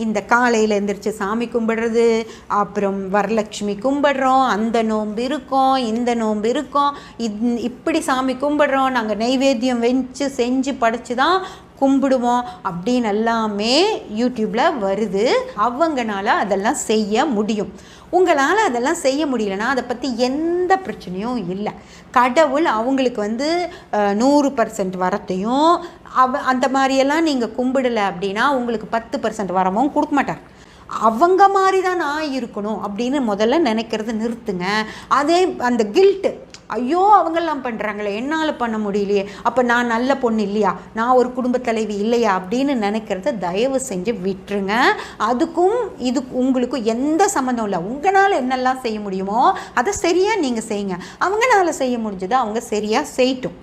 இந்த காலையில் எந்திரிச்சு சாமி கும்பிடுறது, அப்புறம் வரலட்சுமி கும்பிடுறோம், அந்த நோன்பு இருக்கோம், இந்த நோன்பு இருக்கோம், இப்படி சாமி கும்பிடுறோம், நாங்கள் நெய்வேத்தியம் செஞ்சு படைச்சி தான் கும்பிடுவோம் அப்படின்னு எல்லாமே யூடியூப்பில் வருது. அவங்கனால அதெல்லாம் செய்ய முடியும். உங்களால் அதெல்லாம் செய்ய முடியலன்னா அதை பற்றி எந்த பிரச்சனையும் இல்லை. கடவுள் அவங்களுக்கு 100% வரத்தையும் அந்த மாதிரியெல்லாம் நீங்கள் கும்பிடலை அப்படின்னா உங்களுக்கு 10% வரமும் கொடுக்க மாட்டார். அவங்க மாதிரி தான் நான் இருக்கணும் அப்படின்னு முதல்ல நினைக்கிறது நிறுத்துங்க. அதே அந்த கில்ட்டு, ஐயோ அவங்கெல்லாம் பண்ணுறாங்களே என்னால் பண்ண முடியலையே, அப்போ நான் நல்ல பொண்ணு இல்லையா, நான் ஒரு குடும்ப தலைவி இல்லையா அப்படின்னு நினைக்கிறத தயவு செஞ்சு விட்டுருங்க. அதுக்கும் உங்களுக்கும் எந்த சம்மந்தம் இல்லை. உங்களால் என்னெல்லாம் செய்ய முடியுமோ அதை சரியாக நீங்கள் செய்யுங்க. அவங்களால செய்ய முடிஞ்சதை அவங்க சரியாக செய்யட்டும்.